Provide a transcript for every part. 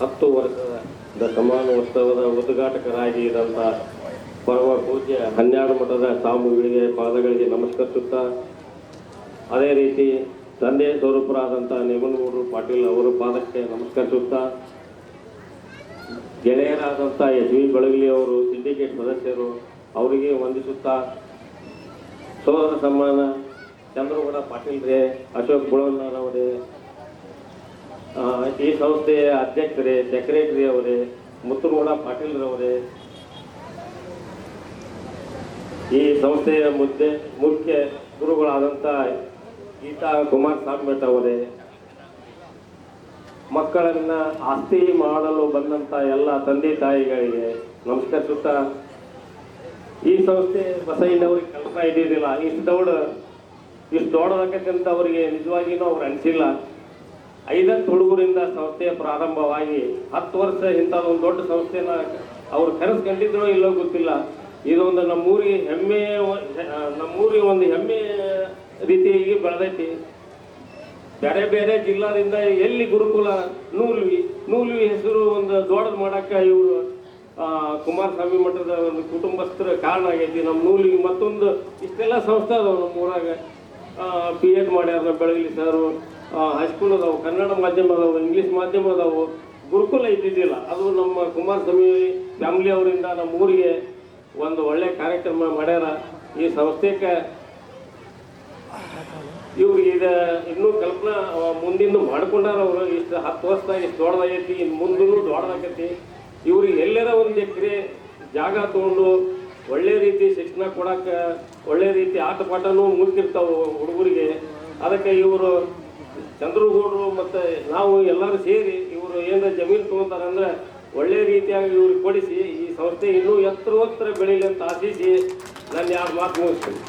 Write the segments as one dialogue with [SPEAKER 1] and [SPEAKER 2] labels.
[SPEAKER 1] 10 ವರ್ಷದ ಸಮಾನೋತ್ಸವದ ಉದ್ಘಾಟಕರಾಗಿ ಇದ್ದಂಥ ಪರಮ ಪೂಜ್ಯ 12 ಮಠದ ಸ್ವಾಮಿಗಳಿಗೆ ಪಾದಗಳಿಗೆ ನಮಸ್ಕರಿಸುತ್ತಾ, ಅದೇ ರೀತಿ ತಂದೆ ಸ್ವರೂಪರಾದಂಥ ನೇಮನಗೌಡರು ಪಾಟೀಲ್ ಅವರ ಪಾದಕ್ಕೆ ನಮಸ್ಕರಿಸುತ್ತಾ, ಗೆಳೆಯರಾದಂಥ ಎಸ್.ವಿ. ಬೆಳಗಲಿ ಅವರು ಸಿಂಡಿಕೇಟ್ ಸದಸ್ಯರು ಅವರಿಗೆ ವಂದಿಸುತ್ತಾ, ಸೋದರ ಸಮ್ಮಾನ ಚಂದ್ರಗೌಡ ಪಾಟೀಲ್ರೇ, ಅಶೋಕ್ ಬುಳವಣ್ಣರವರೇ, ಈ ಸಂಸ್ಥೆಯ ಅಧ್ಯಕ್ಷರೇ, ಸೆಕ್ರೆಟರಿ ಅವರೇ, ಮುತ್ತುಗೌಡ ಪಾಟೀಲ್ರವರೇ, ಈ ಸಂಸ್ಥೆಯ ಮುಖ್ಯ ಗುರುಗಳಾದಂಥ ಗೀತಾ ಕುಮಾರಸ್ವಾಮಿ ಮಠ ಅವರೇ, ಮಕ್ಕಳನ್ನ ಆಸ್ತಿ ಮಾಡಲು ಬಂದಂಥ ಎಲ್ಲ ತಂದೆ ತಾಯಿಗಳಿಗೆ ನಮಸ್ಕರಿಸುತ್ತಾ, ಈ ಸಂಸ್ಥೆ ಬಸಯ್ಯನವ್ರಿಗೆ ಕಲ್ಪನಾ ಇದ್ದಿದ್ದಿಲ್ಲ, ಇಷ್ಟು ದೊಡ್ಡದಾಗತ್ತಂತ ಅವರಿಗೆ ನಿಜವಾಗಿಯೂ ಅವ್ರು ಅನಿಸಿಲ್ಲ. 5 ಹುಡುಗರಿಂದ ಸಂಸ್ಥೆ ಪ್ರಾರಂಭವಾಗಿ 10 ವರ್ಷ ಇಂಥದ್ದೊಂದು ದೊಡ್ಡ ಸಂಸ್ಥೆನ ಅವ್ರು ಕನಸು ಕಂಡಿದ್ರೋ ಇಲ್ಲೋ ಗೊತ್ತಿಲ್ಲ. ಇದೊಂದು ನಮ್ಮೂರಿಗೆ ಒಂದು ಹೆಮ್ಮೆ ರೀತಿಯಾಗಿ ಬೆಳೆದೈತಿ. ಬೇರೆ ಬೇರೆ ಜಿಲ್ಲಾದಿಂದ ಎಲ್ಲಿ ಗುರುಕುಲ ನೂಲ್ವಿ ಹೆಸರು ಒಂದು ದೊಡ್ಡದು ಮಾಡಕ್ಕೆ ಇವರು ಕುಮಾರಸ್ವಾಮಿ ಮಠದ ಒಂದು ಕುಟುಂಬಸ್ಥರ ಕಾರಣ ಆಗೈತಿ. ನಮ್ಮ ನೂಲಿಗೆ ಮತ್ತೊಂದು ಇಷ್ಟೆಲ್ಲ ಸಂಸ್ಥೆ ಅದಾವೆ ನಮ್ಮ ಊರಾಗ. PH ಮಾಡ್ಯಾರ ಬೆಳಗಲಿ ಸರು, ಹೈಸ್ಕೂಲ್ ಅದಾವು, ಕನ್ನಡ ಮಾಧ್ಯಮ ಅದಾವು, ಇಂಗ್ಲೀಷ್ ಮಾಧ್ಯಮ ಅದಾವು, ಗುರುಕುಲ ಇದ್ದಿದ್ದಿಲ್ಲ. ಅದು ನಮ್ಮ ಕುಮಾರಸ್ವಾಮಿ ಫ್ಯಾಮಿಲಿ ಅವರಿಂದ ನಮ್ಮ ಊರಿಗೆ ಒಂದು ಒಳ್ಳೆ ಕಾರ್ಯಕ್ರಮ ಮಾಡ್ಯಾರ. ಈ ಸಂಸ್ಥೆಗೆ ಇವ್ರಿಗೆ ಇನ್ನೂ ಕಲ್ಪನಾ ಮುಂದಿಂದು ಮಾಡ್ಕೊಂಡಾರ. ಅವರು ಇಷ್ಟು 10 ವರ್ಷದಾಗ ಇಷ್ಟು ದೊಡ್ಡದಾಗೈತಿ, ಇನ್ನು ಮುಂದೂ ದೊಡ್ಡದಾಗೈತಿ. ಇವ್ರಿಗೆ ಎಲ್ಲರ ಒಂದು ಎಕರೆ ಜಾಗ ತೊಗೊಂಡು ಒಳ್ಳೆ ರೀತಿ ಶಿಕ್ಷಣ ಕೊಡಕ್ಕೆ, ಒಳ್ಳೆ ರೀತಿ ಆಟ ಪಾಠನೂ ಮುಗಿತಿರ್ತಾವೆ ಹುಡುಗರಿಗೆ. ಅದಕ್ಕೆ ಇವರು ಚಂದ್ರಗೌಡರು ಮತ್ತು ನಾವು ಎಲ್ಲರೂ ಸೇರಿ ಇವರು ಏನಾರ ಜಮೀನು ತೊಗೊತಾರೆ ಅಂದರೆ ಒಳ್ಳೆ ರೀತಿಯಾಗಿ ಇವ್ರಿಗೆ ಕೊಡಿಸಿ ಈ ಸಂಸ್ಥೆ ಇನ್ನೂ ಎತ್ತರ ಬೆಳೀಲಿ ಅಂತ ಆಶಿಸಿ ನಾನು 2 ಮಾತು ಮುಗಿಸ್ತೀನಿ.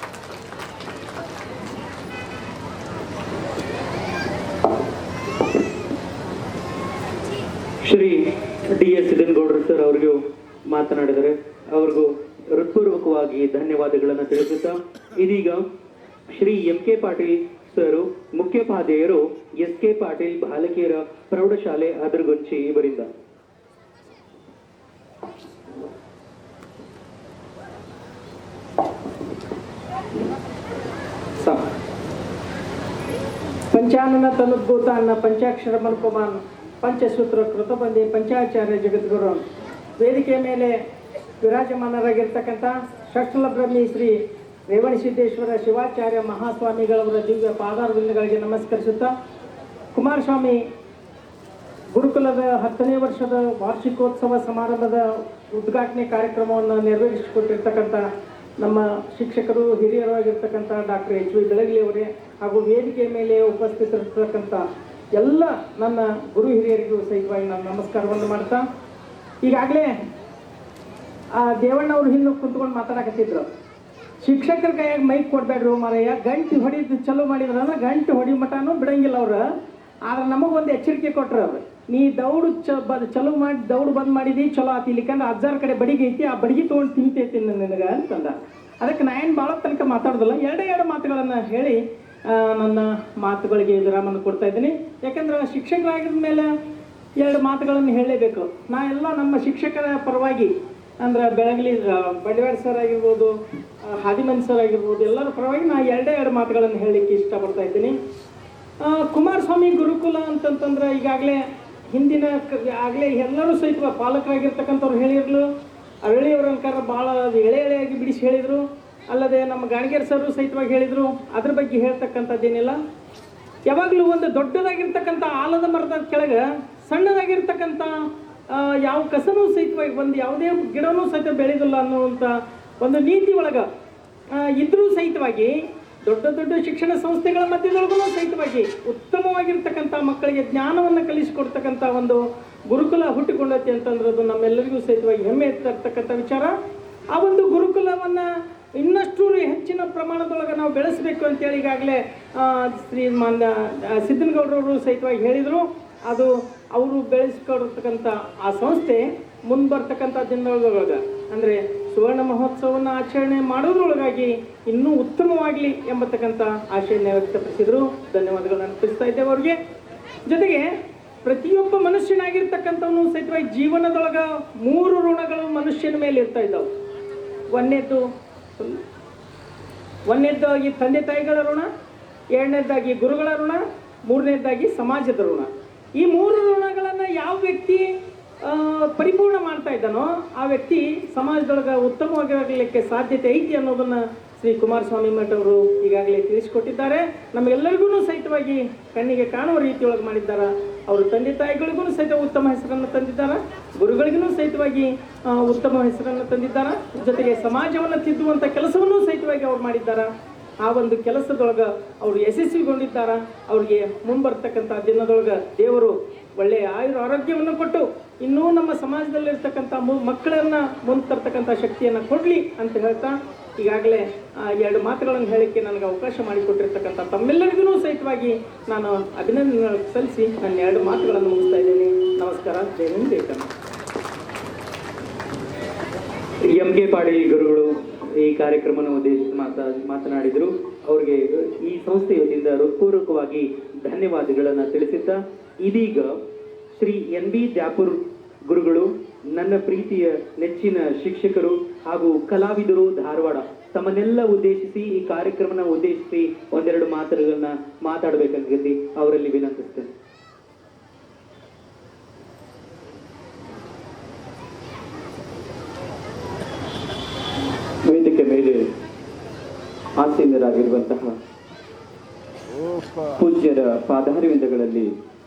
[SPEAKER 2] ಶ್ರೀ DS ಸಿದ್ದನಗೌಡರು ಸರ್ ಅವರಿಗೂ ಮಾತನಾಡಿದರೆ ಅವ್ರಿಗೂ ಹೃತ್ಪೂರ್ವಕವಾಗಿ ಧನ್ಯವಾದಗಳನ್ನು ತಿಳಿಸುತ್ತಾ, ಇದೀಗ ಶ್ರೀ MK ಪಾಟೀಲ್ ಸರ್ ಮುಖ್ಯೋಪಾಧ್ಯಾಯರು SK ಪಾಟೀಲ್ ಬಾಲಕಿಯರ ಪ್ರೌಢಶಾಲೆ ಅದರಗೊಂಚಿ ಇವರಿಂದ.
[SPEAKER 3] ಪಂಚಾನನ ತನುದ್ಭೂತ ಅನ್ನ ಪಂಚಾಕ್ಷರ ಮಲ್ಪಮಾನ್ ಪಂಚಸೂತ್ರ ಕೃತಬಂದಿ ಪಂಚಾಚಾರ್ಯ ಜಗದ್ಗುರು ವೇದಿಕೆಯ ಮೇಲೆ ವಿರಾಜಮಾನರಾಗಿರ್ತಕ್ಕಂಥ ಷಷ್ಠಲ ಬ್ರಹ್ಮಿ ಶ್ರೀ ರೇವಣಸಿದ್ದೇಶ್ವರ ಶಿವಾಚಾರ್ಯ ಮಹಾಸ್ವಾಮಿಗಳವರ ದಿವ್ಯ ಪಾದಾರವಿಂದಗಳಿಗೆ ನಮಸ್ಕರಿಸುತ್ತಾ, ಕುಮಾರಸ್ವಾಮಿ ಗುರುಕುಲದ 10ನೇ ವರ್ಷದ ವಾರ್ಷಿಕೋತ್ಸವ ಸಮಾರಂಭದ ಉದ್ಘಾಟನೆ ಕಾರ್ಯಕ್ರಮವನ್ನು ನೆರವೇರಿಸಿಕೊಟ್ಟಿರ್ತಕ್ಕಂಥ ನಮ್ಮ ಶಿಕ್ಷಕರು, ಹಿರಿಯರಾಗಿರ್ತಕ್ಕಂಥ ಡಾಕ್ಟರ್ H.V. ಬೆಳಗಲಿ ಅವರೇ, ಹಾಗೂ ವೇದಿಕೆಯ ಮೇಲೆ ಉಪಸ್ಥಿತರಿರ್ತಕ್ಕಂಥ ಎಲ್ಲ ನನ್ನ ಗುರು ಹಿರಿಯರಿಗೂ ಸಹಿತವಾಗಿ ನಾನು ನಮಸ್ಕಾರವನ್ನು ಮಾಡ್ತಾ, ಈಗಾಗಲೇ ದೇವಣ್ಣವ್ರು ಹಿಂದೆ ಕುಂತ್ಕೊಂಡು ಮಾತಾಡಕತ್ತಿದ್ರು, ಶಿಕ್ಷಕರ ಕೈಯಾಗ ಮೈಕ್ ಕೊಡಬೇಡ್ರು ಮಾರಯ್ಯ, ಗಂಟೆ ಹೊಡಿದು ಚಲೋ ಮಾಡಿದ್ರು ಅಂದ್ರೆ ಗಂಟೆ ಹೊಡಿ ಮಟನೂ ಬಿಡಂಗಿಲ್ಲ ಅವ್ರು. ಆದ್ರೆ ನಮಗೊಂದು ಎಚ್ಚರಿಕೆ ಕೊಟ್ಟರು ಅವರು, ನೀ ದೌಡು ಚಲೋ ಮಾಡಿ ದೌಡು ಬಂದ್ ಮಾಡಿದಿ ಚಲೋ ಆತಿ, ಇಲ್ಲಿಕಂದ್ರೆ 10 ಕಡೆ ಬಡಿಗೆ ಐತಿ, ಆ ಬಡಿಗೆ ತೊಗೊಂಡು ತಿಂತೈತಿ ನಿನಗೆ ಅಂತಂದ. ಅದಕ್ಕೆ ನಾ ಏನು ಭಾಳ ತನಕ ಮಾತಾಡೋದಿಲ್ಲ, 2 ಮಾತುಗಳನ್ನು ಹೇಳಿ ನನ್ನ ಮಾತುಗಳಿಗೆ ವಿರಾಮವನ್ನು ಕೊಡ್ತಾ ಇದ್ದೀನಿ. ಯಾಕಂದ್ರೆ ಶಿಕ್ಷಕರಾಗಿದ್ದ ಮೇಲೆ 2 ಮಾತುಗಳನ್ನು ಹೇಳಲೇಬೇಕು. ನಾ ಎಲ್ಲ ನಮ್ಮ ಶಿಕ್ಷಕರ ಪರವಾಗಿ ಅಂದ್ರೆ ಬೆಳಗಲಿ ಬಂಡವಾಳ ಸರ್ ಆಗಿರ್ಬೋದು, ಹಾದಿಮನ್ ಸರ್ ಆಗಿರ್ಬೋದು, ಎಲ್ಲರ ಪರವಾಗಿ ನಾ 2 ಮಾತುಗಳನ್ನು ಹೇಳಲಿಕ್ಕೆ ಇಷ್ಟಪಡ್ತಾ ಇದ್ದೀನಿ. ಕುಮಾರಸ್ವಾಮಿ ಗುರುಕುಲ ಅಂತಂತಂದ್ರೆ ಈಗಾಗಲೇ ಹಿಂದಿನ ಆಗಲೇ ಎಲ್ಲರೂ ಸಹಿತ ಪಾಲಕರಾಗಿರ್ತಕ್ಕಂಥವ್ರು ಹೇಳಿರ್ಲು, ಅರಳಿಯವರ ಭಾಳ ಎಳೆಯಾಗಿ ಬಿಡಿಸಿ ಹೇಳಿದರು. ಅಲ್ಲದೆ ನಮ್ಮ ಗಾಣಿಗೇರ್ ಸರು ಸಹಿತವಾಗಿ ಹೇಳಿದರು. ಅದ್ರ ಬಗ್ಗೆ ಹೇಳ್ತಕ್ಕಂಥದ್ದೇನಿಲ್ಲ. ಯಾವಾಗಲೂ ಒಂದು ದೊಡ್ಡದಾಗಿರ್ತಕ್ಕಂಥ ಆಲದ ಮರದ ಕೆಳಗೆ ಸಣ್ಣದಾಗಿರ್ತಕ್ಕಂಥ ಯಾವ ಕಸನೂ ಸಹಿತವಾಗಿ ಒಂದು ಯಾವುದೇ ಗಿಡನೂ ಸಹಿತ ಬೆಳೆದಿಲ್ಲ ಅನ್ನುವಂಥ ಒಂದು ನೀತಿ ಒಳಗೆ ಇದ್ರೂ ಸಹಿತವಾಗಿ ದೊಡ್ಡ ಶಿಕ್ಷಣ ಸಂಸ್ಥೆಗಳ ಮಧ್ಯದೊಳಗೂ ಸಹಿತವಾಗಿ ಉತ್ತಮವಾಗಿರ್ತಕ್ಕಂಥ ಮಕ್ಕಳಿಗೆ ಜ್ಞಾನವನ್ನು ಕಲಿಸಿಕೊಡ್ತಕ್ಕಂಥ ಒಂದು ಗುರುಕುಲ ಹುಟ್ಟಿಕೊಂಡೈತಿ ಅಂತಂದ್ರೆ ಅದು ನಮ್ಮೆಲ್ಲರಿಗೂ ಸಹಿತವಾಗಿ ಹೆಮ್ಮೆ ತರ್ತಕ್ಕಂಥ ವಿಚಾರ. ಆ ಒಂದು ಗುರುಕುಲವನ್ನು ಇನ್ನಷ್ಟು ಹೆಚ್ಚಿನ ಪ್ರಮಾಣದೊಳಗೆ ನಾವು ಬೆಳೆಸಬೇಕು ಅಂತೇಳಿ ಈಗಾಗಲೇ ಶ್ರೀಮಾನ್ಯ ಸಿದ್ದನಗೌಡರವರು ಸಹಿತವಾಗಿ ಹೇಳಿದರು. ಅದು ಅವರು ಬೆಳೆಸಿಕೊಡ್ತಕ್ಕಂಥ ಆ ಸಂಸ್ಥೆ ಮುಂಬರ್ತಕ್ಕಂಥ ದಿನದೊಳಗೆ ಅಂದರೆ ಸುವರ್ಣ ಮಹೋತ್ಸವವನ್ನು ಆಚರಣೆ ಮಾಡೋದ್ರೊಳಗಾಗಿ ಇನ್ನೂ ಉತ್ತಮವಾಗಲಿ ಎಂಬತಕ್ಕಂಥ ಆಶಯವನ್ನು ವ್ಯಕ್ತಪಡಿಸಿದರು. ಧನ್ಯವಾದಗಳನ್ನು ಅರ್ಪಿಸ್ತಾ ಇದ್ದೇವೆ ಅವ್ರಿಗೆ. ಜೊತೆಗೆ ಪ್ರತಿಯೊಬ್ಬ ಮನುಷ್ಯನಾಗಿರ್ತಕ್ಕಂಥವನು ಸಹಿತವಾಗಿ ಜೀವನದೊಳಗ 3 ಋಣಗಳು ಮನುಷ್ಯನ ಮೇಲೆ ಇರ್ತಾ ಇದ್ದಾವೆ. ಒಂದನೇದಾಗಿ ತಂದೆ ತಾಯಿಗಳ ಋಣ, ಎರಡನೇದಾಗಿ ಗುರುಗಳ ಋಣ, ಮೂರನೇದಾಗಿ ಸಮಾಜದ ಋಣ. ಈ 3 ಋಣಗಳನ್ನು ಯಾವ ವ್ಯಕ್ತಿ ಪರಿಪೂರ್ಣ ಮಾಡ್ತಾ ಇದ್ದಾನೋ ಆ ವ್ಯಕ್ತಿ ಸಮಾಜದೊಳಗೆ ಉತ್ತಮವಾಗಿರಲಿಕ್ಕೆ ಸಾಧ್ಯತೆ ಐತಿ ಅನ್ನೋದನ್ನ ಶ್ರೀ ಕುಮಾರಸ್ವಾಮಿ ಮಠ ಅವರು ಈಗಾಗಲೇ ತಿಳಿಸಿಕೊಟ್ಟಿದ್ದಾರೆ. ನಮಗೆಲ್ಲರಿಗೂ ಸಹಿತವಾಗಿ ಕಣ್ಣಿಗೆ ಕಾಣುವ ರೀತಿಯೊಳಗೆ ಮಾಡಿದ್ದಾರೆ. ಅವರು ತಂದೆ ತಾಯಿಗಳಿಗೂ ಸಹಿತ ಉತ್ತಮ ಹೆಸರನ್ನು ತಂದಿದ್ದಾರೆ, ಗುರುಗಳಿಗೂ ಸಹಿತವಾಗಿ ಉತ್ತಮ ಹೆಸರನ್ನು ತಂದಿದ್ದಾರೆ. ಜೊತೆಗೆ ಸಮಾಜವನ್ನು ತಿದ್ದುವಂಥ ಕೆಲಸವನ್ನೂ ಸಹಿತವಾಗಿ ಅವ್ರು ಮಾಡಿದ್ದಾರೆ. ಆ ಒಂದು ಕೆಲಸದೊಳಗೆ ಅವರು ಯಶಸ್ವಿಗೊಂಡಿದ್ದಾರೆ. ಅವರಿಗೆ ಮುಂಬರ್ತಕ್ಕಂಥ ದಿನದೊಳಗೆ ದೇವರು ಒಳ್ಳೆಯ ಆರೋಗ್ಯವನ್ನು ಕೊಟ್ಟು ಇನ್ನೂ ನಮ್ಮ ಸಮಾಜದಲ್ಲಿರ್ತಕ್ಕಂಥ ಮಕ್ಕಳನ್ನು ಮುಂದೆ ತರ್ತಕ್ಕಂಥ ಶಕ್ತಿಯನ್ನು ಕೊಡಲಿ ಅಂತ ಹೇಳ್ತಾ ಈಗಾಗಲೇ 2 ಮಾತುಗಳನ್ನು ಹೇಳಲಿಕ್ಕೆ ನನಗೆ ಅವಕಾಶ ಮಾಡಿಕೊಟ್ಟಿರ್ತಕ್ಕಂಥ ತಮ್ಮೆಲ್ಲರಿಗೂ ಸಹಿತವಾಗಿ ನಾನು ಅಭಿನಂದನೆ ಸಲ್ಲಿಸಿ ನನ್ನ 2 ಮಾತುಗಳನ್ನು ಮುಗಿಸ್ತಾ ಇದ್ದೇನೆ. ನಮಸ್ಕಾರ. ಜೈ ಹಿಂದ್, ಜೈ ಕರ್ನಾಟಕ.
[SPEAKER 2] ಎಂ.ಕೆ. ಪಾಟೀಲ್ ಗುರುಗಳು ಈ ಕಾರ್ಯಕ್ರಮವನ್ನು ಉದ್ದೇಶಿಸಿ ಮಾತನಾಡಿದರು. ಅವರಿಗೆ ಈ ಸಂಸ್ಥೆಯ ವತಿಯಿಂದ ಹೃತ್ಪೂರ್ವಕವಾಗಿ ಧನ್ಯವಾದಗಳನ್ನು ತಿಳಿಸುತ್ತಾ, ಇದೀಗ ಶ್ರೀ ಎನ್.ಬಿ. ದ್ಯಾಪುರ್ ಗುರುಗಳು, ನನ್ನ ಪ್ರೀತಿಯ ನೆಚ್ಚಿನ ಶಿಕ್ಷಕರು ಹಾಗೂ ಕಲಾವಿದರು ಧಾರವಾಡ, ತಮ್ಮನ್ನೆಲ್ಲ ಉದ್ದೇಶಿಸಿ ಈ ಕಾರ್ಯಕ್ರಮನ ಉದ್ದೇಶಿಸಿ 1-2 ಮಾತುಗಳನ್ನ ಮಾತಾಡಬೇಕಂತ ಅವರಲ್ಲಿ ವಿನಂತಿಸ್ತೇನೆ.
[SPEAKER 4] ವೇದಿಕೆ ಮೇಲೆ ಆಸೀನರಾಗಿರುವಂತಹ ಪೂಜ್ಯರ ಪಾದಾರವಿಂದಗಳಲ್ಲಿ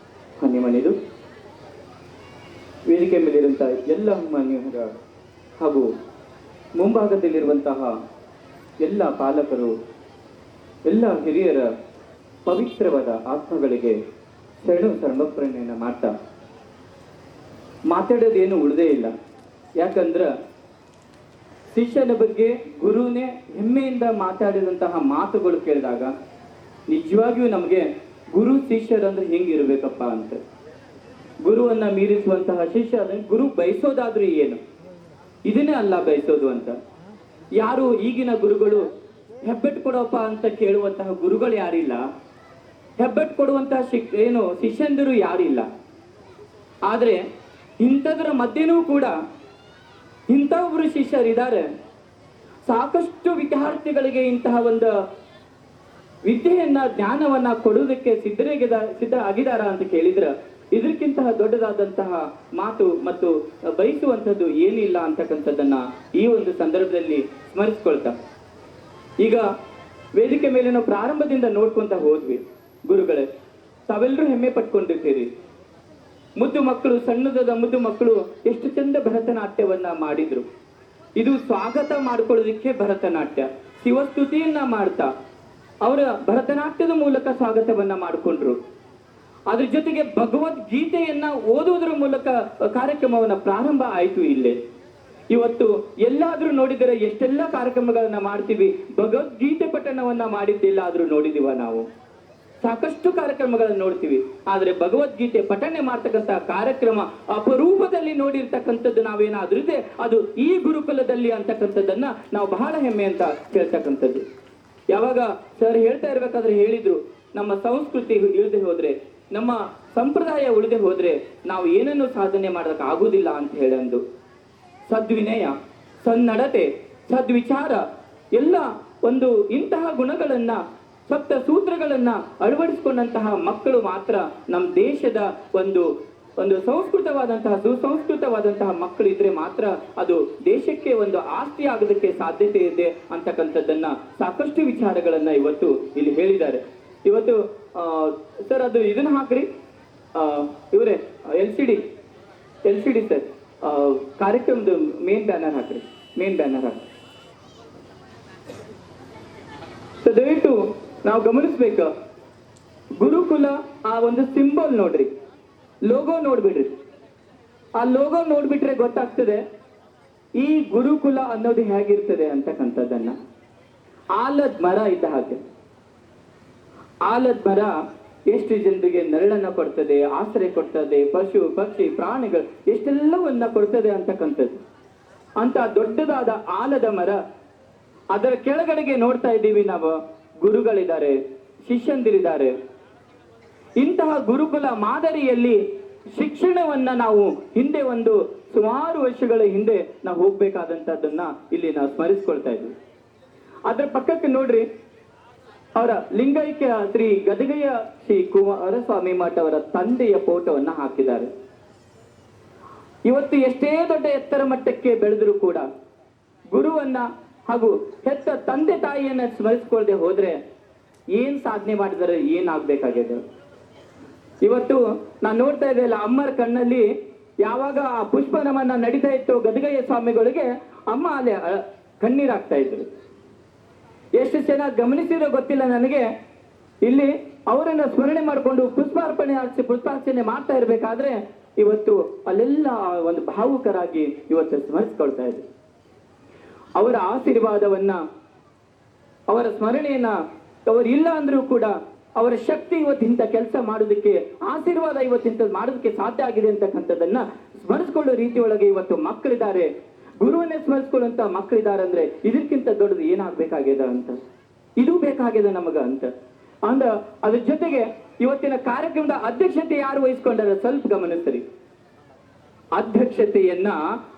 [SPEAKER 4] ಹನಿಮನಿದು, ವೇದಿಕೆ ಮೇಲಿರುವಂತಹ ಎಲ್ಲ ಮಾನ್ಯರ ಹಾಗೂ ಮುಂಭಾಗದಲ್ಲಿರುವಂತಹ ಎಲ್ಲ ಪಾಲಕರು, ಎಲ್ಲ ಹಿರಿಯರ ಪವಿತ್ರವಾದ ಆತ್ಮಗಳಿಗೆ ಶರಣಪ್ರಣೆಯನ್ನು ಮಾಡ್ತಾ ಮಾತಾಡೋದೇನು ಉಳಿದೇ ಇಲ್ಲ. ಯಾಕಂದ್ರೆ ಶಿಷ್ಯನ ಬಗ್ಗೆ ಗುರುನೇ ಹೆಮ್ಮೆಯಿಂದ ಮಾತಾಡಿದಂತಹ ಮಾತುಗಳು ಕೇಳಿದಾಗ ನಿಜವಾಗಿಯೂ ನಮಗೆ ಗುರು ಶಿಷ್ಯರಂದ್ರೆ ಹೆಂಗಿರ್ಬೇಕಪ್ಪ ಅಂತ. ಗುರುವನ್ನ ಮೀರಿಸುವಂತಹ ಶಿಷ್ಯ ಗುರು ಬಯಸೋದಾದ್ರೂ ಏನು, ಇದನ್ನೇ ಅಲ್ಲ ಬಯಸೋದು ಅಂತ. ಯಾರು ಈಗಿನ ಗುರುಗಳು ಹೆಬ್ಬೆಟ್ಟು ಕೊಡೋಪ್ಪ ಅಂತ ಕೇಳುವಂತಹ ಗುರುಗಳು ಯಾರಿಲ್ಲ, ಹೆಬ್ಬೆಟ್ಟು ಕೊಡುವಂತಹ ಶಿಷ್ಯಂದರು ಯಾರಿಲ್ಲ. ಆದ್ರೆ ಇಂಥದ್ರ ಮಧ್ಯೆನೂ ಕೂಡ ಇಂಥೊಬ್ರು ಶಿಷ್ಯರಿದ್ದಾರೆ. ಸಾಕಷ್ಟು ವಿದ್ಯಾರ್ಥಿಗಳಿಗೆ ಇಂತಹ ಒಂದು ವಿದ್ಯೆಯನ್ನ ಜ್ಞಾನವನ್ನ ಕೊಡುವುದಕ್ಕೆ ಸಿದ್ಧ ಆಗಿದಾರ ಅಂತ ಕೇಳಿದ್ರ ಇದಕ್ಕಿಂತ ದೊಡ್ಡದಾದಂತಹ ಮಾತು ಮತ್ತು ಬಯಸುವಂಥದ್ದು ಏನಿಲ್ಲ ಅಂತಕ್ಕಂಥದ್ದನ್ನ ಈ ಒಂದು ಸಂದರ್ಭದಲ್ಲಿ ಸ್ಮರಿಸ್ಕೊಳ್ತಾ, ಈಗ ವೇದಿಕೆ ಮೇಲೆ ನಾವು ಪ್ರಾರಂಭದಿಂದ ನೋಡ್ಕೊಂತ ಹೋದ್ವಿ. ಗುರುಗಳೇ, ತಾವೆಲ್ಲರೂ ಹೆಮ್ಮೆ ಪಟ್ಕೊಂಡಿರ್ತೀರಿ. ಮುದ್ದು ಮಕ್ಕಳು, ಸಣ್ಣದಾದ ಮುದ್ದು ಮಕ್ಕಳು ಎಷ್ಟು ಚಂದ ಭರತನಾಟ್ಯವನ್ನ ಮಾಡಿದ್ರು. ಇದು ಸ್ವಾಗತ ಮಾಡ್ಕೊಳ್ಳೋದಿಕ್ಕೆ ಭರತನಾಟ್ಯ, ಶಿವಸ್ತುತಿಯನ್ನ ಮಾಡ್ತಾ ಅವರ ಭರತನಾಟ್ಯದ ಮೂಲಕ ಸ್ವಾಗತವನ್ನ ಮಾಡಿಕೊಂಡ್ರು. ಅದ್ರ ಜೊತೆಗೆ ಭಗವದ್ಗೀತೆಯನ್ನ ಓದುವುದರ ಮೂಲಕ ಕಾರ್ಯಕ್ರಮವನ್ನ ಪ್ರಾರಂಭ ಆಯ್ತು. ಇಲ್ಲೇ ಇವತ್ತು ಎಲ್ಲಾದ್ರೂ ನೋಡಿದರೆ ಎಷ್ಟೆಲ್ಲ ಕಾರ್ಯಕ್ರಮಗಳನ್ನ ಮಾಡ್ತೀವಿ, ಭಗವದ್ಗೀತೆ ಪಠಣವನ್ನ ಮಾಡಿದ್ದಿಲ್ಲ ಆದ್ರೂ ನೋಡಿದೀವ ನಾವು. ಸಾಕಷ್ಟು ಕಾರ್ಯಕ್ರಮಗಳನ್ನು ನೋಡ್ತೀವಿ, ಆದ್ರೆ ಭಗವದ್ಗೀತೆ ಪಠಣೆ ಮಾಡ್ತಕ್ಕಂಥ ಕಾರ್ಯಕ್ರಮ ಅಪರೂಪದಲ್ಲಿ ನೋಡಿರ್ತಕ್ಕಂಥದ್ದು ನಾವೇನಾದ್ರೂ ಇದೆ ಅದು ಈ ಗುರುಕುಲದಲ್ಲಿ ಅಂತಕ್ಕಂಥದ್ದನ್ನ ನಾವು ಬಹಳ ಹೆಮ್ಮೆ ಅಂತ ಹೇಳ್ತಕ್ಕಂಥದ್ದು. ಯಾವಾಗ ಸರ್ ಹೇಳ್ತಾ ಇರ್ಬೇಕಾದ್ರೆ ಹೇಳಿದ್ರು, ನಮ್ಮ ಸಂಸ್ಕೃತಿ ಇಳಿದೆ ಹೋದ್ರೆ, ನಮ್ಮ ಸಂಪ್ರದಾಯ ಉಳಿದೆ ಹೋದ್ರೆ ನಾವು ಏನನ್ನು ಸಾಧನೆ ಮಾಡೋದಕ್ಕೆ ಆಗುದಿಲ್ಲ ಅಂತ ಹೇಳಂದು. ಸದ್ವಿನಯ, ಸನ್ನಡತೆ, ಸದ್ವಿಚಾರ ಎಲ್ಲ ಒಂದು ಇಂತಹ ಗುಣಗಳನ್ನ, ಸಪ್ತ ಸೂತ್ರಗಳನ್ನ ಅಳವಡಿಸಿಕೊಂಡಂತಹ ಮಕ್ಕಳು ಮಾತ್ರ ನಮ್ಮ ದೇಶದ ಒಂದು ಸಂಸ್ಕೃತವಾದಂತಹ ಸುಸಂಸ್ಕೃತವಾದಂತಹ ಮಕ್ಕಳು ಇದ್ರೆ ಮಾತ್ರ ಅದು ದೇಶಕ್ಕೆ ಒಂದು ಆಸ್ತಿ ಆಗೋದಕ್ಕೆ ಸಾಧ್ಯತೆ ಇದೆ ಅಂತಕ್ಕಂಥದ್ದನ್ನ ಸಾಕಷ್ಟು ವಿಚಾರಗಳನ್ನ ಇವತ್ತು ಇಲ್ಲಿ ಹೇಳಿದ್ದಾರೆ. ಇವತ್ತು ಸರ್ ಅದು ಇದನ್ನ ಹಾಕ್ರಿ, ಇವರೇ ಎಲ್ ಸಿ ಡಿ ಸರ್ ಕಾರ್ಯಕ್ರಮದ ಮೇನ್ ಬ್ಯಾನರ್ ಹಾಕ್ರಿ, ಮೇನ್ ಬ್ಯಾನರ್ ಹಾಕ್ರಿ. ದಯವಿಟ್ಟು ನಾವು ಗಮನಿಸ್ಬೇಕು, ಗುರುಕುಲ ಆ ಒಂದು ಸಿಂಬಲ್ ನೋಡ್ರಿ, ಲೋಗೋ ನೋಡ್ಬಿಡ್ರಿ. ಆ ಲೋಗೋ ನೋಡ್ಬಿಟ್ರೆ ಗೊತ್ತಾಗ್ತದೆ ಈ ಗುರುಕುಲ ಅನ್ನೋದು ಹೇಗಿರ್ತದೆ ಅಂತಕ್ಕಂಥದ್ದನ್ನ. ಆಲದ ಮರ ಇದ್ದ ಹಾಗೆ, ಆಲದ ಮರ ಎಷ್ಟು ಜನರಿಗೆ ನೆರಳನ್ನ ಕೊಡ್ತದೆ, ಆಶ್ರಯ ಕೊಡ್ತದೆ, ಪಶು ಪಕ್ಷಿ ಪ್ರಾಣಿಗಳು ಎಷ್ಟೆಲ್ಲವನ್ನ ಕೊಡ್ತದೆ ಅಂತಕ್ಕಂಥದ್ದು. ಅಂತ ದೊಡ್ಡದಾದ ಆಲದ ಮರ, ಅದರ ಕೆಳಗಡೆಗೆ ನೋಡ್ತಾ ಇದ್ದೀವಿ ನಾವು ಗುರುಗಳಿದ್ದಾರೆ, ಶಿಷ್ಯಂದಿರಿದ್ದಾರೆ. ಇಂತಹ ಗುರುಕುಲ ಮಾದರಿಯಲ್ಲಿ ಶಿಕ್ಷಣವನ್ನ ನಾವು ಹಿಂದೆ ಒಂದು ಸುಮಾರು ವರ್ಷಗಳ ಹಿಂದೆ ನಾವು ಹೋಗ್ಬೇಕಾದಂತದ್ದನ್ನ ಇಲ್ಲಿ ನಾವು ಸ್ಮರಿಸ್ಕೊಳ್ತಾ ಇದ್ವಿ. ಅದ್ರ ಪಕ್ಕಕ್ಕೆ ನೋಡ್ರಿ, ಅವರ ಲಿಂಗೈಕ್ಯ ಶ್ರೀ ಗದಗೆಯ ಶ್ರೀ ಕುಮಾರಸ್ವಾಮಿ ಮಠ ಅವರ ತಂದೆಯ ಫೋಟೋವನ್ನ ಹಾಕಿದ್ದಾರೆ. ಇವತ್ತು ಎಷ್ಟೇ ದೊಡ್ಡ ಎತ್ತರ ಮಟ್ಟಕ್ಕೆ ಬೆಳೆದರೂ ಕೂಡ ಗುರುವನ್ನ ಹಾಗೂ ಹೆತ್ತ ತಂದೆ ತಾಯಿಯನ್ನ ಸ್ಮರಿಸ್ಕೊಳ್ದೆ ಹೋದ್ರೆ ಏನ್ ಸಾಧನೆ ಮಾಡಿದರೆ ಏನಾಗ್ಬೇಕಾಗಿದೆ. ಇವತ್ತು ನಾನು ನೋಡ್ತಾ ಇದ್ದೆಲ್ಲ ಅಮ್ಮರ ಕಣ್ಣಲ್ಲಿ ಯಾವಾಗ ಆ ಪುಷ್ಪ ನಮನ ನಡೀತಾ ಇತ್ತು ಗದಗಯ್ಯ ಸ್ವಾಮಿಗಳಿಗೆ, ಅಮ್ಮ ಅಲ್ಲಿ ಕಣ್ಣೀರಾಗ್ತಾ ಇದ್ರು. ಎಷ್ಟು ಚೆನ್ನಾಗಿ ಗಮನಿಸಿರೋ ಗೊತ್ತಿಲ್ಲ ನನಗೆ. ಇಲ್ಲಿ ಅವರನ್ನ ಸ್ಮರಣೆ ಮಾಡಿಕೊಂಡು ಪುಷ್ಪಾರ್ಚನೆ ಮಾಡ್ತಾ ಇರ್ಬೇಕಾದ್ರೆ ಇವತ್ತು ಅಲ್ಲೆಲ್ಲ ಒಂದು ಭಾವುಕರಾಗಿ ಇವತ್ತು ಸ್ಮರಿಸ್ಕೊಳ್ತಾ ಇದ್ರು. ಅವರ ಆಶೀರ್ವಾದವನ್ನ, ಅವರ ಸ್ಮರಣೆಯನ್ನ ಅವರು ಇಲ್ಲ ಅಂದ್ರೂ ಕೂಡ ಅವರ ಶಕ್ತಿ ಇವತ್ತಿಂತ ಕೆಲಸ ಮಾಡೋದಕ್ಕೆ, ಆಶೀರ್ವಾದ ಇವತ್ತಿಂತ ಮಾಡೋದಕ್ಕೆ ಸಾಧ್ಯ ಆಗಿದೆ ಅಂತಕ್ಕಂಥದ್ದನ್ನ ಸ್ಮರಿಸ್ಕೊಳ್ಳೋ ರೀತಿಯೊಳಗೆ ಇವತ್ತು ಮಕ್ಕಳಿದ್ದಾರೆ. ಗುರುವನ್ನೇ ಸ್ಮರಿಸ್ಕೊಳ್ಳುವಂತ ಮಕ್ಕಳಿದ್ದಾರೆ ಅಂದ್ರೆ ಇದಕ್ಕಿಂತ ದೊಡ್ಡದು ಏನಾಗ್ಬೇಕಾಗ್ಯದ ಅಂತ, ಇದು ಬೇಕಾಗ್ಯದ ನಮಗ ಅಂತ ಅಂದ. ಅದ್ರ ಜೊತೆಗೆ ಇವತ್ತಿನ ಕಾರ್ಯಕ್ರಮದ ಅಧ್ಯಕ್ಷತೆ ಯಾರು ವಹಿಸ್ಕೊಂಡಾರ ಸ್ವಲ್ಪ ಗಮನಿಸ್ರಿ. ಅಧ್ಯಕ್ಷತೆಯನ್ನ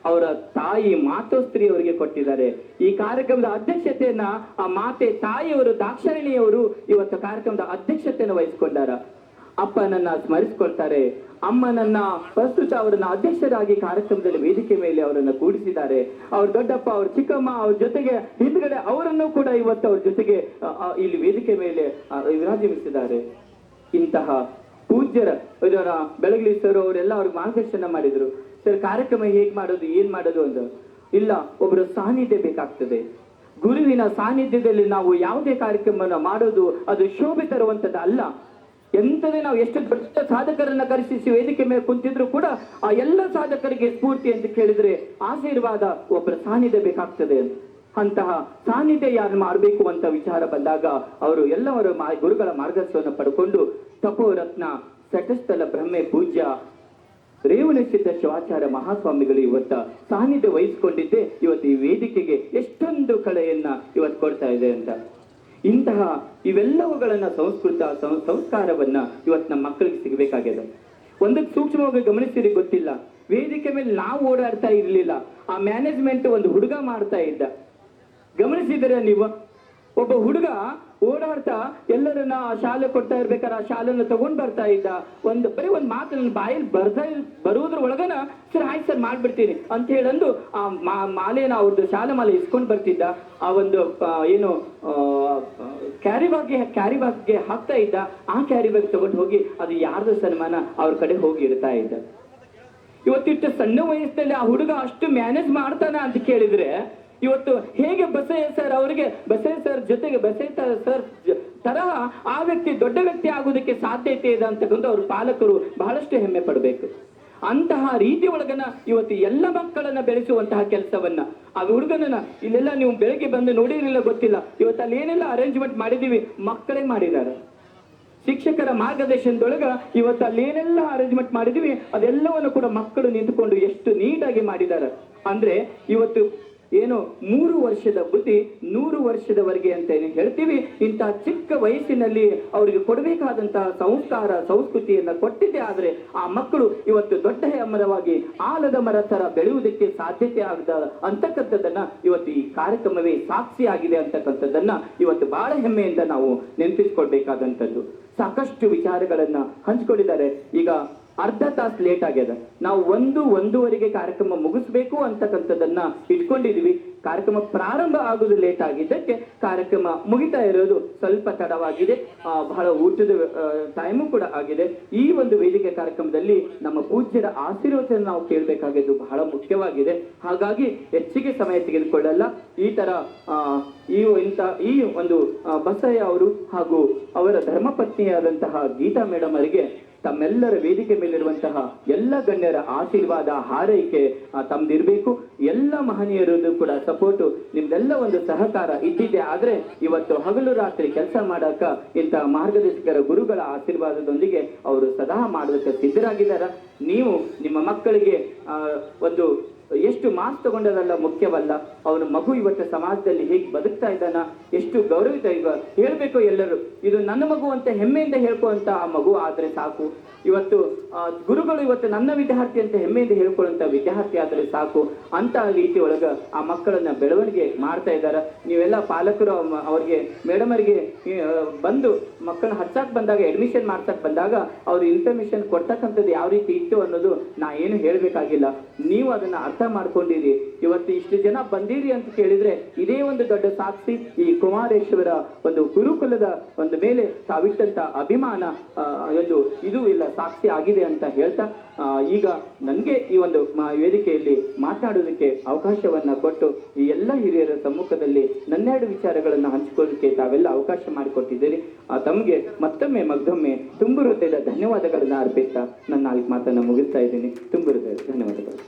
[SPEAKER 4] ಅವರ ತಾಯಿ ಮಾತೋಸ್ತ್ರಿ ಅವರಿಗೆ ಕೊಟ್ಟಿದ್ದಾರೆ. ಈ ಕಾರ್ಯಕ್ರಮದ ಅಧ್ಯಕ್ಷತೆಯನ್ನ ಆ ಮಾತೆ ತಾಯಿಯವರು ದಾಕ್ಷಾಯಿಣಿಯವರು ಇವತ್ತು ಕಾರ್ಯಕ್ರಮದ ಅಧ್ಯಕ್ಷತೆಯನ್ನು ವಹಿಸಿಕೊಂಡಾರ. ಅಪ್ಪನನ್ನ ಸ್ಮರಿಸಿಕೊಳ್ತಾರೆ, ಅಮ್ಮನನ್ನ ಪ್ರಸ್ತುತ ಅವರನ್ನ ಅಧ್ಯಕ್ಷರಾಗಿ ಕಾರ್ಯಕ್ರಮದಲ್ಲಿ ವೇದಿಕೆ ಮೇಲೆ ಅವರನ್ನ ಕೂಡಿಸಿದ್ದಾರೆ. ಅವ್ರ ದೊಡ್ಡಪ್ಪ, ಅವ್ರ ಚಿಕ್ಕಮ್ಮ, ಅವ್ರ ಜೊತೆಗೆ ಹಿಂದ್ಗಡೆ ಅವರನ್ನು ಕೂಡ ಇವತ್ತು ಅವ್ರ ಜೊತೆಗೆ ಇಲ್ಲಿ ವೇದಿಕೆ ಮೇಲೆ ವಿರಾಜಿಸಿದ್ದಾರೆ. ಇಂತಹ ಪೂಜ್ಯರ ಇದರ ಬೆಳಗಲಿ ಸರ್ ಅವರೆಲ್ಲ ಅವ್ರಿಗೆ ಮಾರ್ಗದರ್ಶನ ಮಾಡಿದ್ರು. ಸರ್ ಕಾರ್ಯಕ್ರಮ ಹೇಗ್ ಮಾಡೋದು, ಏನ್ ಮಾಡೋದು ಅಂತ. ಇಲ್ಲ, ಒಬ್ಬರ ಸಾನ್ನಿಧ್ಯ ಬೇಕಾಗ್ತದೆ. ಗುರುವಿನ ಸಾನ್ನಿಧ್ಯದಲ್ಲಿ ನಾವು ಯಾವುದೇ ಕಾರ್ಯಕ್ರಮವನ್ನು ಮಾಡೋದು ಅದು ಶೋಭೆ ತರುವಂತದ್ದು ಅಲ್ಲ. ಎಂತದೇ ನಾವು ಎಷ್ಟು ದೊಡ್ಡ ಸಾಧಕರನ್ನ ಕರೆಸಿ ವೇದಿಕೆ ಮೇಲೆ ಕುಂತಿದ್ರು ಕೂಡ ಆ ಎಲ್ಲ ಸಾಧಕರಿಗೆ ಸ್ಫೂರ್ತಿ ಅಂತ ಕೇಳಿದ್ರೆ ಆಶೀರ್ವಾದ, ಒಬ್ಬರ ಸಾನ್ನಿಧ್ಯ ಬೇಕಾಗ್ತದೆ. ಅಂತಹ ಸಾನ್ನಿಧ್ಯ ಯಾರು ಮಾಡಬೇಕು ಅಂತ ವಿಚಾರ ಬಂದಾಗ ಅವರು ಎಲ್ಲವರ ಗುರುಗಳ ಮಾರ್ಗದರ್ಶನವನ್ನು ಪಡ್ಕೊಂಡು ತಪೋರತ್ನ ಸಟಸ್ಥಲ ಬ್ರಹ್ಮೆ ಪೂಜ್ಯ ರೇವಣಸಿದ್ಧ ಶಿವಾಚಾರ್ಯ ಮಹಾಸ್ವಾಮಿಗಳು ಇವತ್ತ ಸಾನ್ನಿಧ್ಯ ವಹಿಸಿಕೊಂಡಿದ್ದೆ ಇವತ್ತು ಈ ವೇದಿಕೆಗೆ ಎಷ್ಟೊಂದು ಕಳೆಯನ್ನ ಇವತ್ತು ಕೊಡ್ತಾ ಇದೆ ಅಂತ. ಇಂತಹ ಇವೆಲ್ಲವುಗಳನ್ನ ಸಂಸ್ಕಾರವನ್ನ ಇವತ್ತು ನಮ್ಮ ಮಕ್ಕಳಿಗೆ ಸಿಗಬೇಕಾಗಿದೆ. ಒಂದಕ್ಕೆ ಸೂಕ್ಷ್ಮವಾಗಿ ಗಮನಿಸಿರಿ ಗೊತ್ತಿಲ್ಲ, ವೇದಿಕೆ ಮೇಲೆ ನಾವು ಓಡಾಡ್ತಾ ಇರ್ಲಿಲ್ಲ, ಆ ಮ್ಯಾನೇಜ್ಮೆಂಟ್ ಒಂದು ಹುಡುಗ ಮಾಡ್ತಾ ಇದ್ದ. ಗಮನಿಸಿದರೆ ನೀವು, ಒಬ್ಬ ಹುಡುಗ ಓಡಾಡ್ತಾ ಎಲ್ಲರನ್ನ ಆ ಶಾಲೆ ಕೊಡ್ತಾ ಇರ್ಬೇಕಾದ್ರೆ ಆ ಶಾಲೆನ ತಗೊಂಡ್ ಬರ್ತಾ ಇದ್ದ. ಬರೀ ಒಂದು ಮಾತು ನನ್ನ ಬಾಯಲ್ಲಿ ಬರುವುದ್ರ ಒಳಗನ ಸರ್ ಆಯ್ತು ಸರ್ ಮಾಡ್ಬಿಡ್ತೀನಿ ಅಂತ ಹೇಳಂದು ಆ ಮಾಲೆನ ಅವ್ರದ್ದು ಶಾಲೆ ಮಾಲೆ ಇಸ್ಕೊಂಡ್ ಬರ್ತಿದ್ದ. ಆ ಒಂದು ಏನು ಕ್ಯಾರಿ ಬ್ಯಾಗ್ಗೆ ಹಾಕ್ತಾ ಇದ್ದ. ಆ ಕ್ಯಾರಿ ಬ್ಯಾಗ್ ತಗೊಂಡು ಹೋಗಿ ಅದು ಯಾರ್ದು ಸನ್ಮಾನ ಅವ್ರ ಕಡೆ ಹೋಗಿ ಇರ್ತಾ ಇದ್ದ. ಇವತ್ತಿಷ್ಟು ಸಣ್ಣ ವಯಸ್ಸಲ್ಲಿ ಆ ಹುಡುಗ ಅಷ್ಟು ಮ್ಯಾನೇಜ್ ಮಾಡ್ತಾನ ಅಂತ ಕೇಳಿದ್ರೆ ಇವತ್ತು ಹೇಗೆ ಬಸಯ್ಯ ಸರ್ ಅವರಿಗೆ, ಬಸಯ್ಯ ಸರ್ ಜೊತೆಗೆ ಬಸಯ್ಯ ಸರ್ ತರಹ ಆ ವ್ಯಕ್ತಿ ದೊಡ್ಡ ವ್ಯಕ್ತಿ ಆಗುವುದಕ್ಕೆ ಸಾಧ್ಯತೆ ಇದೆ ಅಂತಕ್ಕಂಥ ಅವ್ರ ಪಾಲಕರು ಬಹಳಷ್ಟು ಹೆಮ್ಮೆ ಪಡಬೇಕು. ಅಂತಹ ರೀತಿ ಒಳಗನ ಇವತ್ತು ಎಲ್ಲ ಮಕ್ಕಳನ್ನ ಬೆಳೆಸುವಂತಹ ಕೆಲಸವನ್ನ ಆ ಹುಡುಗನನ್ನ ಇಲ್ಲೆಲ್ಲ ನೀವು ಬೆಳಗ್ಗೆ ಬಂದು ನೋಡಿರಲಿಲ್ಲ ಗೊತ್ತಿಲ್ಲ, ಇವತ್ತು ಅಲ್ಲಿ ಏನೆಲ್ಲ ಅರೇಂಜ್ಮೆಂಟ್ ಮಾಡಿದೀವಿ ಮಕ್ಕಳೇ ಮಾಡಿದ್ದಾರೆ. ಶಿಕ್ಷಕರ ಮಾರ್ಗದರ್ಶನದೊಳಗ ಇವತ್ತು ಅಲ್ಲಿ ಏನೆಲ್ಲ ಅರೇಂಜ್ಮೆಂಟ್ ಮಾಡಿದೀವಿ ಅದೆಲ್ಲವನ್ನು ಕೂಡ ಮಕ್ಕಳು ನಿಂತುಕೊಂಡು ಎಷ್ಟು ನೀಟಾಗಿ ಮಾಡಿದ್ದಾರೆ ಅಂದ್ರೆ ಇವತ್ತು ಏನು 3 ವರ್ಷದ ಬುದ್ಧಿ 100 ವರ್ಷದವರೆಗೆ ಅಂತ ಹೇಳ್ತೀವಿ. ಇಂತಹ ಚಿಕ್ಕ ವಯಸ್ಸಿನಲ್ಲಿ ಅವರಿಗೆ ಕೊಡಬೇಕಾದಂತಹ ಸಂಸ್ಕೃತಿಯನ್ನ ಕೊಟ್ಟಿದ್ದೆ ಆದ್ರೆ ಆ ಮಕ್ಕಳು ಇವತ್ತು ದೊಡ್ಡ ಮರವಾಗಿ ಆಲದ ಮರ ತರ ಬೆಳೆಯುವುದಕ್ಕೆ ಸಾಧ್ಯತೆ ಆಗದ ಅಂತಕ್ಕಂಥದ್ದನ್ನ ಇವತ್ತು ಈ ಕಾರ್ಯಕ್ರಮವೇ ಸಾಕ್ಷಿಯಾಗಿದೆ ಅಂತಕ್ಕಂಥದ್ದನ್ನ ಇವತ್ತು ಬಹಳ ಹೆಮ್ಮೆಯಿಂದ ನಾವು ನೆನಪಿಸ್ಕೊಳ್ಬೇಕಾದಂಥದ್ದು. ಸಾಕಷ್ಟು ವಿಚಾರಗಳನ್ನ ಹಂಚಿಕೊಂಡಿದ್ದಾರೆ. ಈಗ ಅರ್ಧ ತಾಸು ಲೇಟ್ ಆಗ್ಯದ. ನಾವು 1-1:30 ಕಾರ್ಯಕ್ರಮ ಮುಗಿಸ್ಬೇಕು ಅಂತಕ್ಕಂಥದ್ದನ್ನ ಇಟ್ಕೊಂಡಿದೀವಿ. ಕಾರ್ಯಕ್ರಮ ಪ್ರಾರಂಭ ಆಗುದು ಲೇಟ್ ಆಗಿದ್ದಕ್ಕೆ ಕಾರ್ಯಕ್ರಮ ಮುಗಿತಾ ಇರೋದು ಸ್ವಲ್ಪ ತಡವಾಗಿದೆ. ಬಹಳ ಊಟದ ಟೈಮು ಕೂಡ ಆಗಿದೆ. ಈ ಒಂದು ವೇದಿಕೆ ಕಾರ್ಯಕ್ರಮದಲ್ಲಿ ನಮ್ಮ ಪೂಜ್ಯರ ಆಶೀರ್ವಾದ ನಾವು ಕೇಳಬೇಕಾಗಿದ್ದು ಬಹಳ ಮುಖ್ಯವಾಗಿದೆ. ಹಾಗಾಗಿ ಹೆಚ್ಚಿಗೆ ಸಮಯ ತೆಗೆದುಕೊಳ್ಳಲ್ಲ. ಈ ತರ ಈ ಒಂದು ಬಸಯ್ಯ ಅವರು ಹಾಗೂ ಅವರ ಧರ್ಮಪತ್ನಿಯಾದಂತಹ ಗೀತಾ ಮೇಡಮ್ ಅವರಿಗೆ ತಮ್ಮೆಲ್ಲರ ವೇದಿಕೆ ಮೇಲಿರುವಂತಹ ಎಲ್ಲ ಗಣ್ಯರ ಆಶೀರ್ವಾದ ಹಾರೈಕೆ ತಮ್ದಿರ್ಬೇಕು. ಎಲ್ಲ ಮಹನೀಯರದ್ದು ಕೂಡ ಸಪೋರ್ಟು ನಿಮ್ದೆಲ್ಲ ಒಂದು ಸಹಕಾರ ಇದ್ದಿದೆ ಆದ್ರೆ ಇವತ್ತು ಹಗಲು ರಾತ್ರಿ ಕೆಲಸ ಮಾಡಕ ಇಂತಹ ಮಾರ್ಗದರ್ಶಕರ ಗುರುಗಳ ಆಶೀರ್ವಾದದೊಂದಿಗೆ ಅವರು ಸದಾ ಮಾಡೋದಕ್ಕೆ ಸಿದ್ಧರಾಗಿದ್ದಾರೆ. ನೀವು ನಿಮ್ಮ ಮಕ್ಕಳಿಗೆ ಒಂದು ಎಷ್ಟು ಮಾರ್ಕ್ಸ್ ತಗೊಂಡದಲ್ಲ ಮುಖ್ಯವಲ್ಲ, ಅವನ ಮಗು ಇವತ್ತು ಸಮಾಜದಲ್ಲಿ ಹೇಗೆ ಬದುಕ್ತಾ ಇದ್ದಾನ, ಎಷ್ಟು ಗೌರವಿತ ಈಗ ಹೇಳ್ಬೇಕು ಎಲ್ಲರೂ, ಇದು ನನ್ನ ಮಗು ಅಂತ ಹೆಮ್ಮೆಯಿಂದ ಹೇಳ್ಕೊಳ್ಳುವಂತ ಆ ಮಗು ಆದ್ರೆ ಸಾಕು. ಇವತ್ತು ಗುರುಗಳು ಇವತ್ತು ನನ್ನ ವಿದ್ಯಾರ್ಥಿ ಅಂತ ಹೆಮ್ಮೆಯಿಂದ ಹೇಳ್ಕೊಳ್ಳುವಂತ ವಿದ್ಯಾರ್ಥಿ ಆದ್ರೆ ಸಾಕು ಅಂತ ರೀತಿ ಒಳಗ ಆ ಮಕ್ಕಳನ್ನ ಬೆಳವಣಿಗೆ ಮಾಡ್ತಾ ಇದ್ದಾರೆ. ನೀವೆಲ್ಲ ಪಾಲಕರು ಅವ್ರಿಗೆ ಮೇಡಮರಿಗೆ ಬಂದು ಮಕ್ಕಳನ್ನ ಹಚ್ಚಾಕ್ ಬಂದಾಗ, ಅಡ್ಮಿಷನ್ ಮಾಡ್ಸಕ್ ಬಂದಾಗ ಅವ್ರು ಇನ್ಫಾರ್ಮೇಶನ್ ಕೊಡ್ತಕ್ಕಂಥದ್ದು ಯಾವ ರೀತಿ ಇತ್ತು ಅನ್ನೋದು ನಾ ಏನು ಹೇಳ್ಬೇಕಾಗಿಲ್ಲ. ನೀವು ಅದನ್ನ ಅರ್ಥ ಮಾಡ್ಕೊಂಡಿರಿ. ಇವತ್ತು ಇಷ್ಟು ಜನ ಬಂದಿರಿ ಅಂತ ಕೇಳಿದ್ರೆ ಇದೇ ಒಂದು ದೊಡ್ಡ ಸಾಕ್ಷಿ. ಈ ಕುಮಾರೇಶ್ವರ ಒಂದು ಗುರುಕುಲದ ಒಂದು ಮೇಲೆ ತಾವಿಟ್ಟಂತ ಅಭಿಮಾನ ಒಂದು ಇದು ಇಲ್ಲ ಸಾಕ್ಷಿ ಆಗಿದೆ ಅಂತ ಹೇಳ್ತಾ, ಈಗ ನನಗೆ ಈ ಒಂದು ವೇದಿಕೆಯಲ್ಲಿ ಮಾತನಾಡೋದಕ್ಕೆ ಅವಕಾಶವನ್ನ ಕೊಟ್ಟು ಈ ಎಲ್ಲ ಹಿರಿಯರ ಸಮ್ಮುಖದಲ್ಲಿ ನನ್ನೆರಡು ವಿಚಾರಗಳನ್ನು ಹಂಚಿಕೊಳ್ಳಲಿಕ್ಕೆ ತಾವೆಲ್ಲ ಅವಕಾಶ ಮಾಡಿಕೊಟ್ಟಿದ್ದೀರಿ. ತಮಗೆ ಮತ್ತೊಮ್ಮೆ ಮಗ್ದೊಮ್ಮೆ ತುಂಬು ಹೃದಯದ ಧನ್ಯವಾದಗಳನ್ನ ಅರ್ಪಿಸ್ತಾ ನನ್ನ 4 ಮಾತನ್ನ ಮುಗಿಸ್ತಾ ಇದ್ದೀನಿ. ತುಂಬು ಹೃದಯದ ಧನ್ಯವಾದಗಳು.